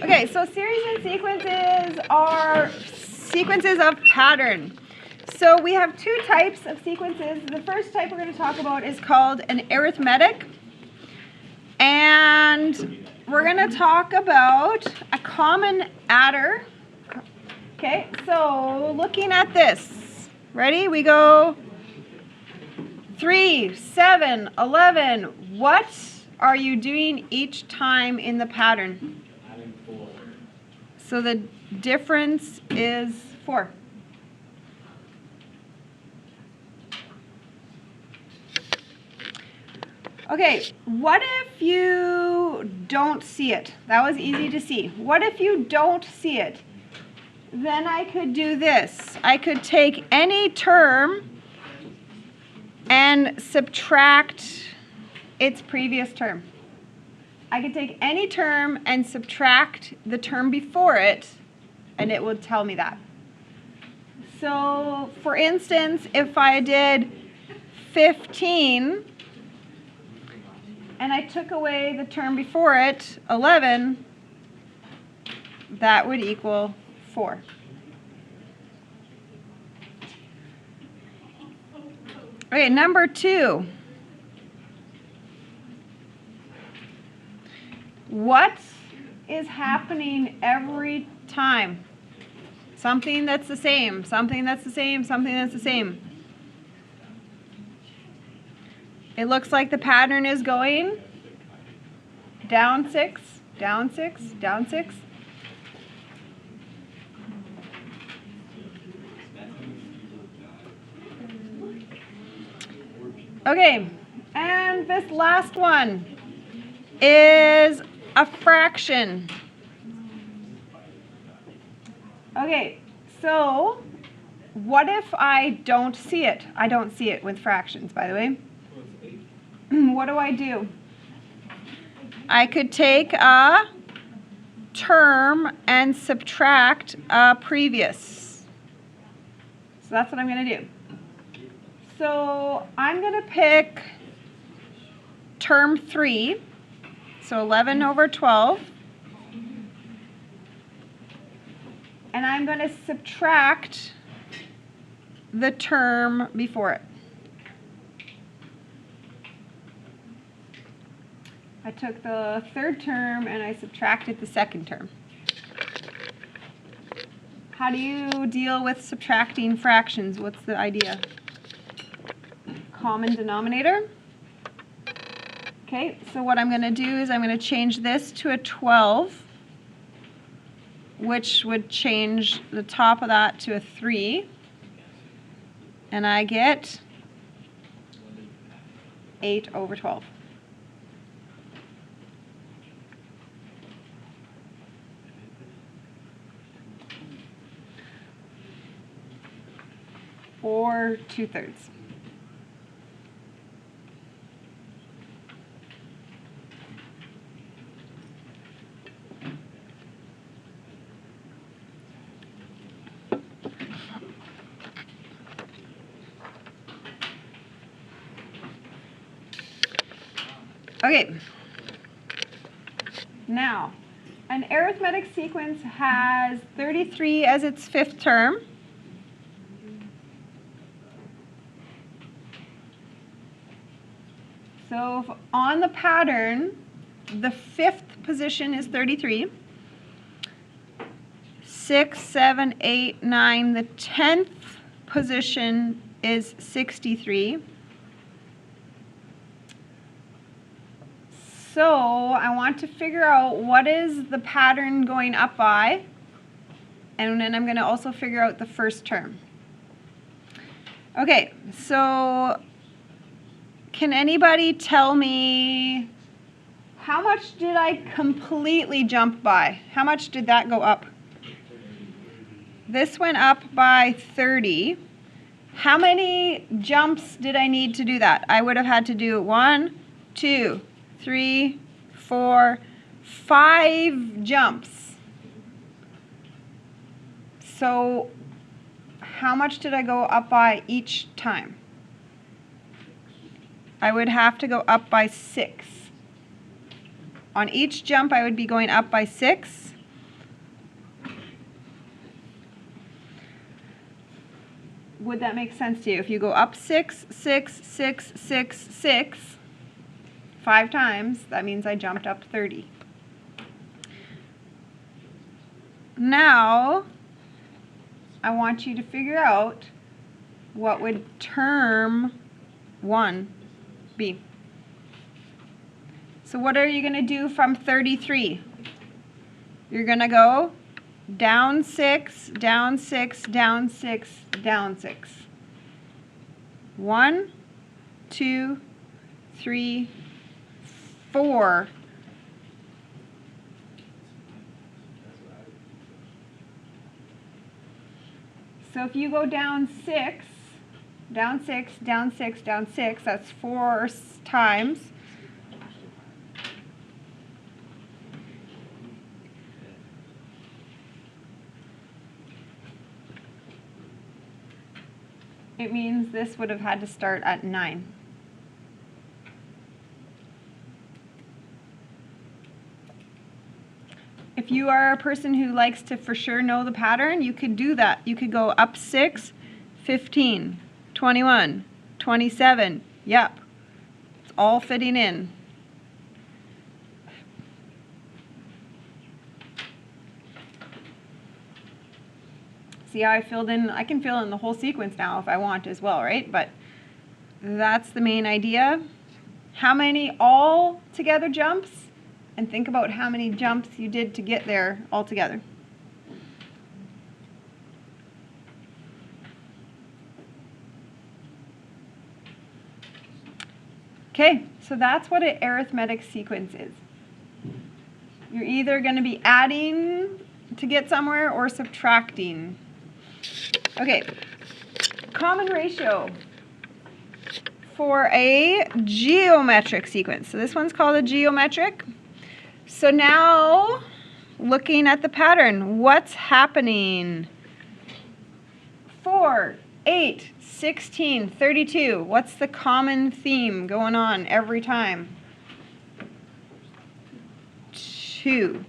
Okay, so series and sequences are sequences of pattern. So we have two types of sequences. The first type we're going to talk about is called an arithmetic. And we're going to talk about a common adder. Okay, so looking at this, ready? We go 3, 7, 11. What are you doing each time in the pattern? Adding 4. So the difference is 4. Okay, what if you don't see it? That was easy to see. What if you don't see it? Then I could do this. I could take any term and subtract its previous term. I could take any term and subtract the term before it, and it would tell me that. So, for instance, if I did 15, and I took away the term before it, 11, that would equal 4. Okay, number 2. What is happening every time? Something that's the same, something that's the same, something that's the same. It looks like the pattern is going down 6, down 6, down 6. Okay, and this last one is a fraction. Okay, so what if I don't see it? I don't see it with fractions, by the way. What do? I could take a term and subtract a previous. So that's what I'm going to do. So I'm going to pick term 3, so 11 over 12, and I'm going to subtract the term before it. I took the third term and I subtracted the second term. How do you deal with subtracting fractions? What's the idea? Common denominator. Okay, so what I'm going to do is I'm going to change this to a 12, which would change the top of that to a 3. And I get 8 over 12. Or 2/3. Okay, now an arithmetic sequence has 33 as its fifth term. So on the pattern, the fifth position is 33. 6, 7, 8, 9. The 10th position is 63. So I want to figure out what is the pattern going up by, and then I'm going to also figure out the first term. Okay, so can anybody tell me how much did I completely jump by? How much did that go up? This went up by 30. How many jumps did I need to do that? I would have had to do 1, 2, 3, 4, 5 jumps. So how much did I go up by each time? I would have to go up by 6. on each jump I would be going up by 6. Would that make sense to you? If you go up 6, 6, 6, 6, 6, 5 times, that means I jumped up 30. Now, I want you to figure out what would term 1 be. So what are you going to do from 33? You're going to go down 6, down 6, down 6, down 6. 1, 2, 3, 4. So if you go down 6, down 6, down 6, down 6, that's 4 times. It means this would have had to start at 9. If you are a person who likes to for sure know the pattern, you could do that. You could go up 6, 15, 21, 27. Yep. It's all fitting in. See how I filled in? I can fill in the whole sequence now if I want as well, right? But that's the main idea. How many all together jumps? And think about how many jumps you did to get there all together. Okay, so that's what an arithmetic sequence is. You're either going to be adding to get somewhere or subtracting. Okay, common ratio for a geometric sequence. So this one's called a geometric. So now, looking at the pattern, what's happening? 4, 8, 16, 32. What's the common theme going on every time? 2.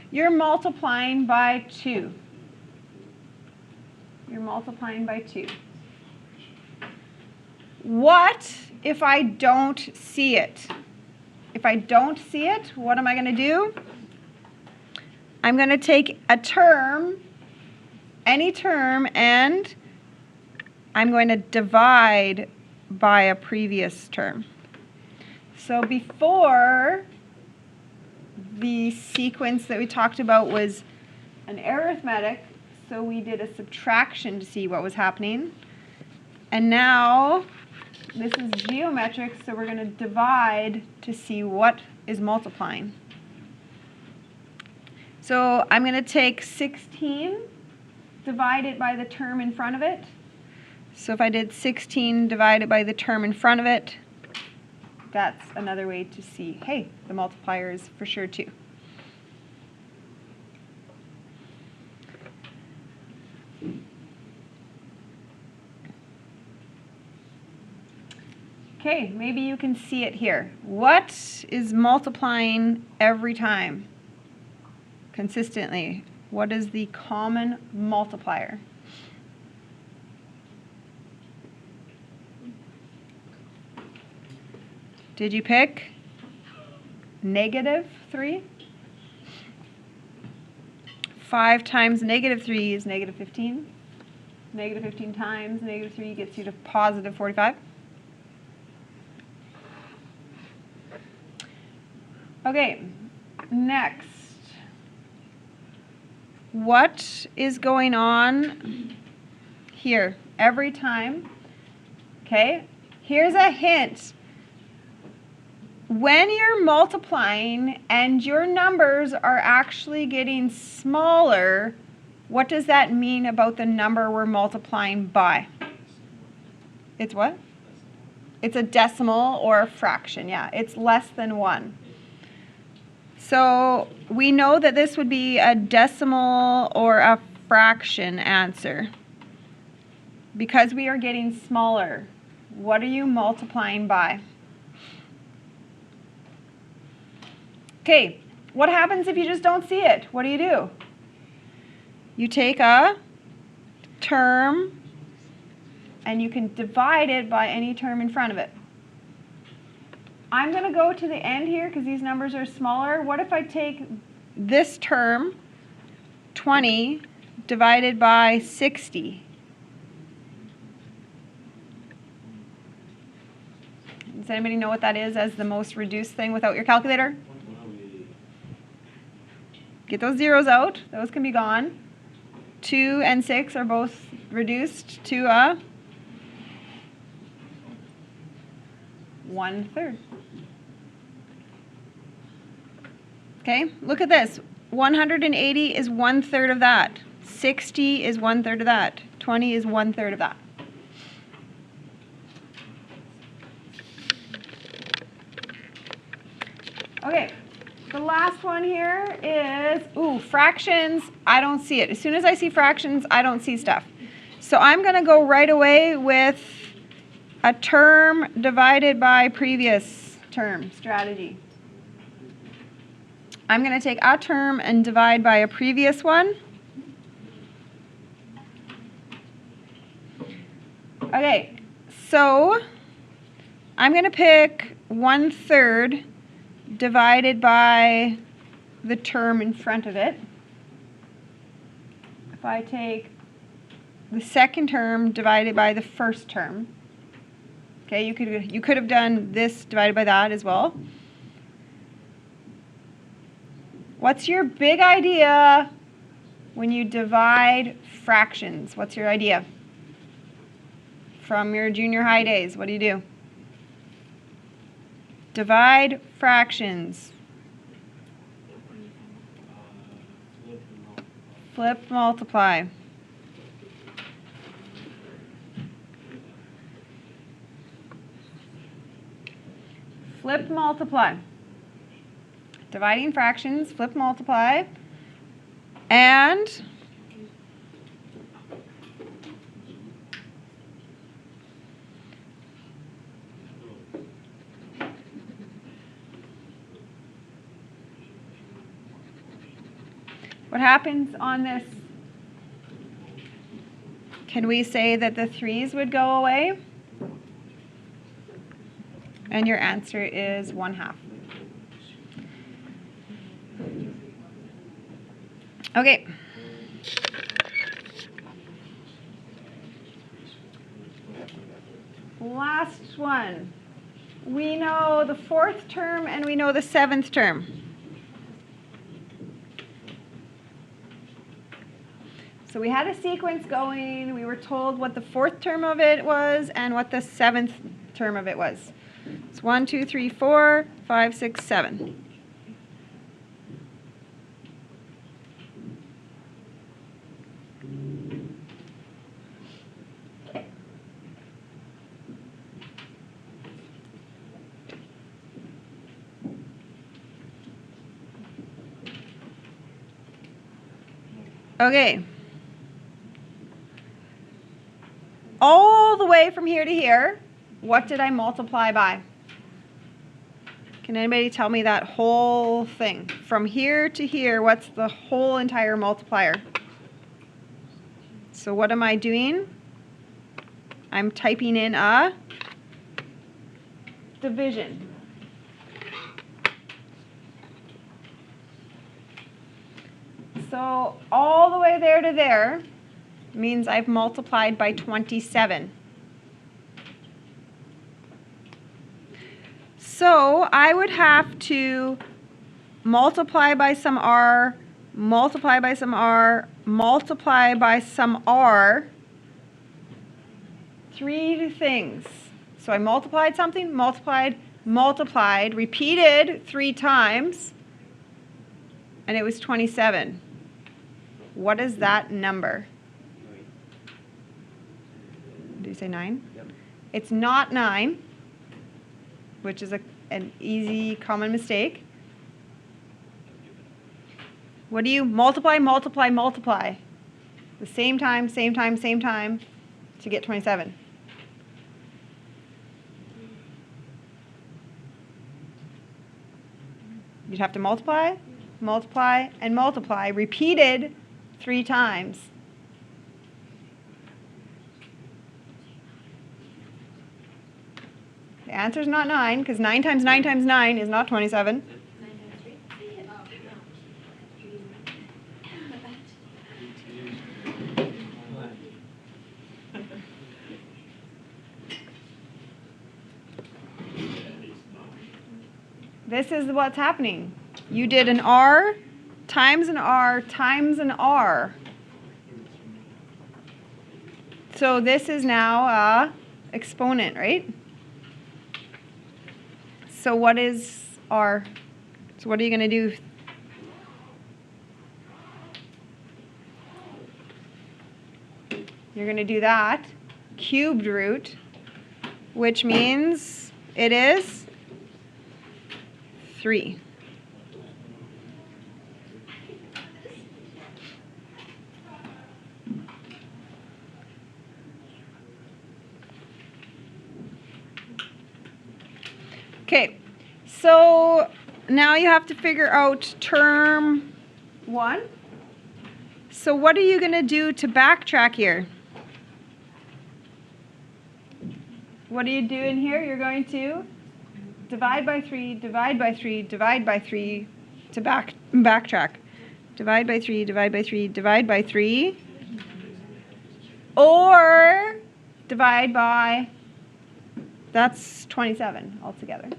You're multiplying by 2. You're multiplying by 2. What if I don't see it? If I don't see it, what am I going to do? I'm going to take a term, any term, and I'm going to divide by a previous term. So before, the sequence that we talked about was an arithmetic, so we did a subtraction to see what was happening. And now this is geometric, so we're going to divide to see what is multiplying. So I'm going to take 16, divide it by the term in front of it. So if I did 16 divided by the term in front of it, that's another way to see, hey, the multiplier is for sure 2. Okay, maybe you can see it here. What is multiplying every time? Consistently. What is the common multiplier? Did you pick -3? 5 times -3 is -15. -15 times -3 gets you to +45. Okay, next. What is going on here every time? Okay, here's a hint. When you're multiplying and your numbers are actually getting smaller, what does that mean about the number we're multiplying by? It's what? It's a decimal or a fraction, yeah. It's less than 1. So we know that this would be a decimal or a fraction answer. Because we are getting smaller, what are you multiplying by? Okay, what happens if you just don't see it? What do? You take a term and you can divide it by any term in front of it. I'm going to go to the end here because these numbers are smaller. What if I take this term, 20, divided by 60? Does anybody know what that is as the most reduced thing without your calculator? Get those zeros out. Those can be gone. 2 and 6 are both reduced to a 1/3. Okay, look at this. 180 is 1/3 of that. 60 is 1/3 of that. 20 is 1/3 of that. Okay, the last one here is, fractions. I don't see it. As soon as I see fractions, I don't see stuff. So I'm going to go right away with a term divided by previous term strategy. I'm going to take a term and divide by a previous one. Okay, so I'm going to pick 1/3 divided by the term in front of it. If I take the second term divided by the first term, okay, you could have done this divided by that as well. What's your big idea when you divide fractions? What's your idea? From your junior high days, what do? Divide fractions. Flip, multiply. Flip, multiply. Dividing fractions, flip, multiply. And what happens on this? Can we say that the 3's would go away? And your answer is 1/2. Okay. Last one. We know the 4th term and we know the 7th term. So we had a sequence going. We were told what the 4th term of it was and what the 7th term of it was. It's 1, 2, 3, 4, 5, 6, 7. Okay. All the way from here to here, what did I multiply by? Can anybody tell me that whole thing? From here to here, what's the whole entire multiplier? So what am I doing? I'm typing in a division. So all the way there to there means I've multiplied by 27. So I would have to multiply by some r, multiply by some r, multiply by some r, 3 things. So I multiplied something, multiplied, repeated 3 times, and it was 27. What is that number? Did you say 9? Yep. It's not 9, which is an easy common mistake. What do you multiply? The same time to get 27. You'd have to multiply, multiply, and multiply, repeated 3 times. The answer is not 9, because 9 times 9 times 9 is not 27. This is what's happening. You did an R times an R times an R. So this is now a exponent, right? So what is R? So what are you going to do? You're going to do that cubed root, which means it is 3. Okay, so now you have to figure out term 1. So what are you going to do to backtrack here? What are you doing here? You're going to divide by 3, divide by 3, divide by 3 to backtrack. Divide by 3, divide by 3, divide by 3. Or divide by, that's 27 altogether.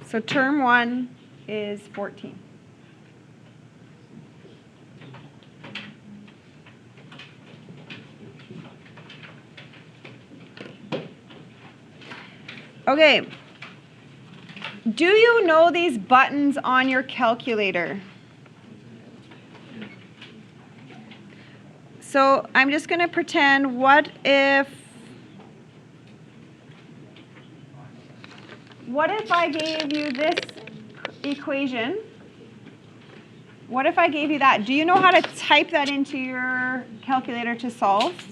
So term 1 is 14. Okay, do you know these buttons on your calculator? So I'm just going to pretend, what if I gave you this equation? What if I gave you that? Do you know how to type that into your calculator to solve?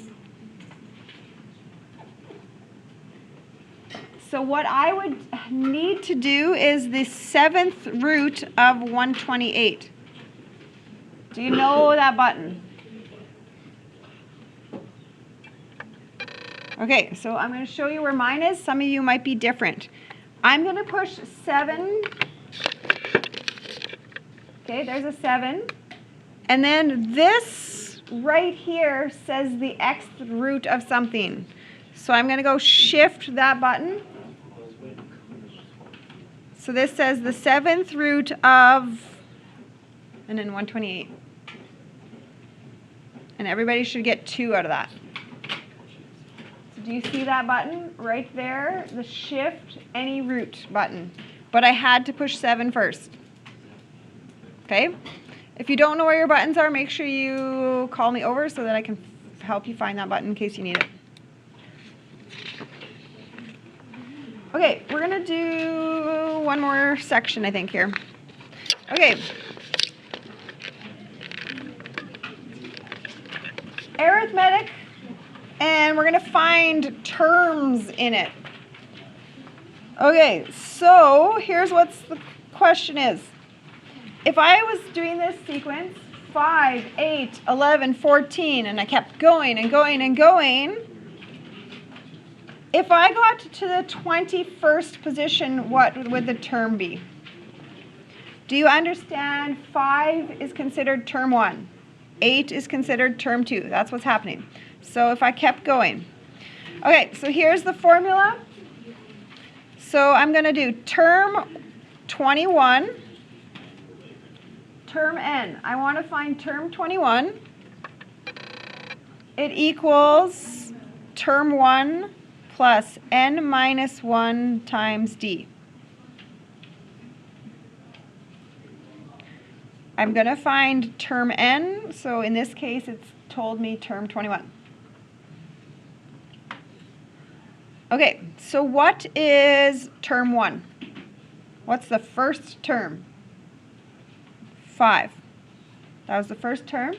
So what I would need to do is the 7th root of 128. Do you know that button? Okay, so I'm going to show you where mine is. Some of you might be different. I'm going to push 7. Okay, there's a 7. And then this right here says the xth root of something. So I'm going to go shift that button. So this says the 7th root of, and then 128. And everybody should get 2 out of that. So do you see that button right there? The shift any root button. But I had to push 7 first. Okay? If you don't know where your buttons are, make sure you call me over so that I can help you find that button in case you need it. Okay, we're going to do one more section, I think, here. Okay. Arithmetic, and we're going to find terms in it. Okay, so here's what the question is. If I was doing this sequence, 5, 8, 11, 14, and I kept going and going and going, if I got to the 21st position, what would the term be? Do you understand 5 is considered term 1? 8 is considered term 2. That's what's happening. So if I kept going. Okay, so here's the formula. So I'm going to do term 21, term n. I want to find term 21. It equals term 1 plus n minus 1 times d. I'm going to find term n, so in this case it's told me term 21. Okay, so what is term 1? What's the first term? 5. That was the first term.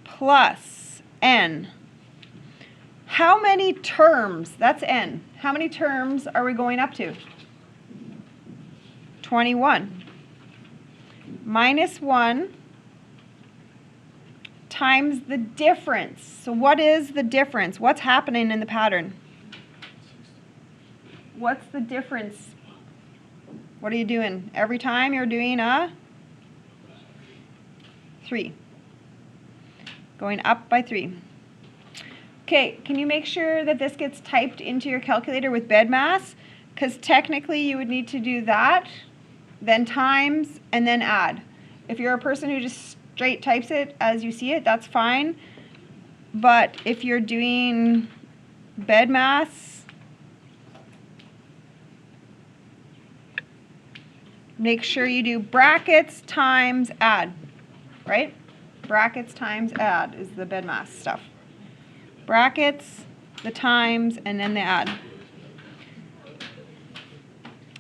Plus n. How many terms, that's n, how many terms are we going up to? 21. Minus 1 times the difference. So what is the difference? What's happening in the pattern? What's the difference? What are you doing? Every time you're doing a 3. Going up by 3. Okay, can you make sure that this gets typed into your calculator with bed mass? Because technically you would need to do that, then times, and then add. If you're a person who just straight types it as you see it, that's fine. But if you're doing bed mass, make sure you do brackets times add, right? Brackets times add is the bed mass stuff. Brackets, the times, and then the add.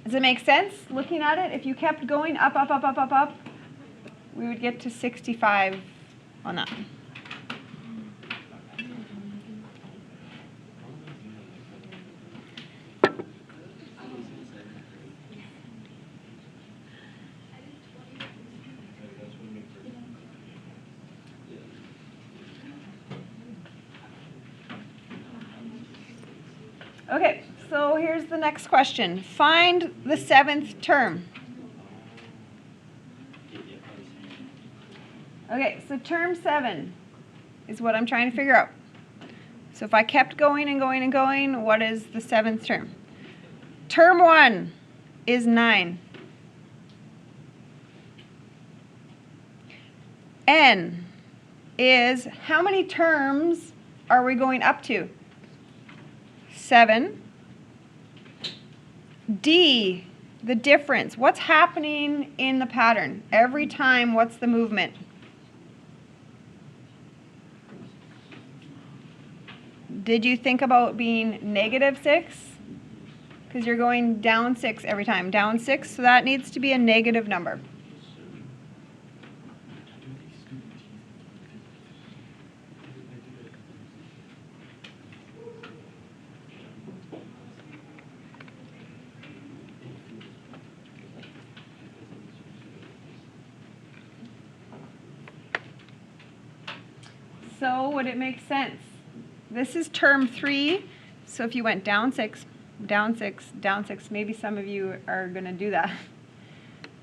Does it make sense looking at it? If you kept going up, up, up, up, up, up, we would get to 65 on that. Okay, so here's the next question. Find the 7th term. Okay, so term 7 is what I'm trying to figure out. So if I kept going and going and going, what is the 7th term? Term 1 is 9. N is how many terms are we going up to? 7. D, the difference. What's happening in the pattern? Every time, what's the movement? Did you think about being negative 6? Because you're going down 6 every time. Down 6, so that needs to be a negative number. So would it make sense? This is term 3, so if you went down 6, down 6, down 6, maybe some of you are going to do that.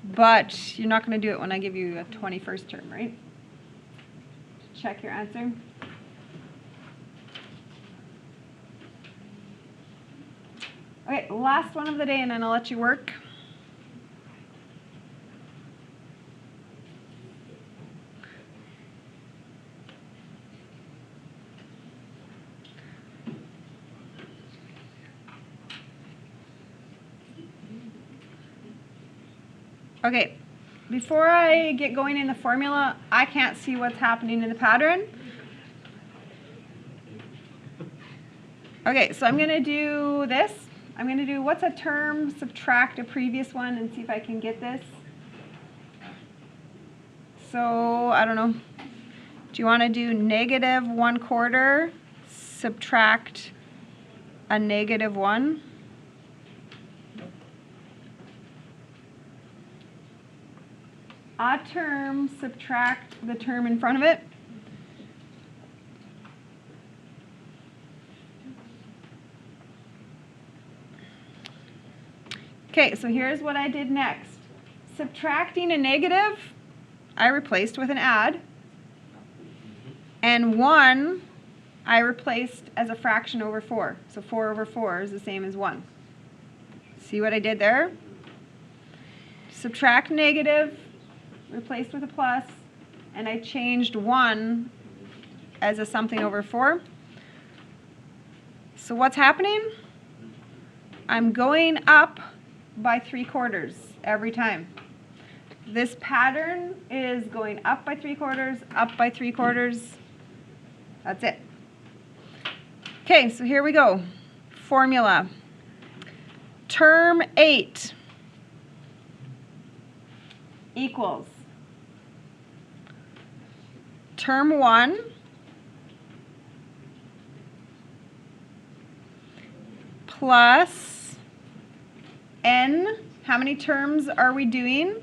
But you're not going to do it when I give you a 21st term, right? Check your answer. Okay, last one of the day and then I'll let you work. Okay, before I get going in the formula, I can't see what's happening in the pattern. Okay, so I'm going to do this. I'm going to do what's a term, subtract a previous one, and see if I can get this. So, I don't know. Do you want to do negative 1/4, subtract a negative 1? A term, subtract the term in front of it. Okay, so here's what I did next. Subtracting a negative, I replaced with an add. And 1, I replaced as a fraction over 4. So 4 over 4 is the same as 1. See what I did there? Subtract negative, replaced with a plus, and I changed 1 as a something over 4. So what's happening? I'm going up by 3/4 every time. This pattern is going up by 3/4, up by 3/4. That's it. Okay, so here we go. Formula. Term 8 equals term 1 plus n. How many terms are we doing?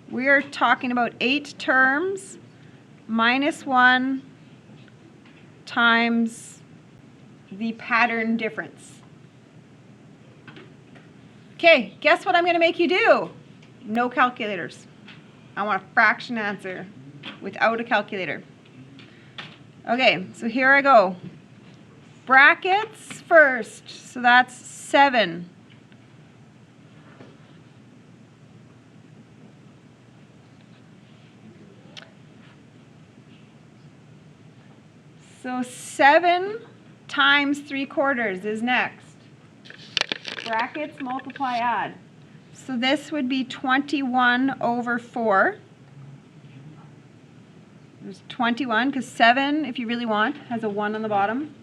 We are talking about 8 terms minus 1 times the pattern difference. Okay, guess what I'm going to make you do? No calculators. I want a fraction answer without a calculator. Okay, so here I go. Brackets first, so that's 7. So 7 times 3/4 is next. Brackets, multiply, add. So this would be 21 over 4. There's 21, because 7, if you really want, has a 1 on the bottom.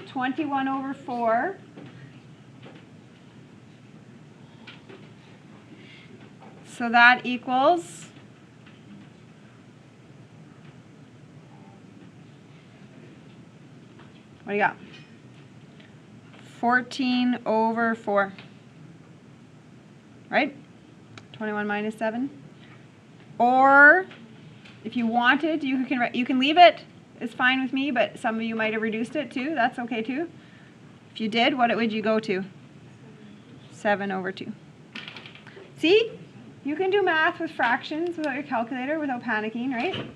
21 over 4. So that equals what do you got? 14 over 4. Right? 21 minus 7. Or if you wanted, you can leave it. It's fine with me, but some of you might have reduced it too. That's okay too. If you did, what would you go to? 7 over 2. See? You can do math with fractions without your calculator without panicking, right?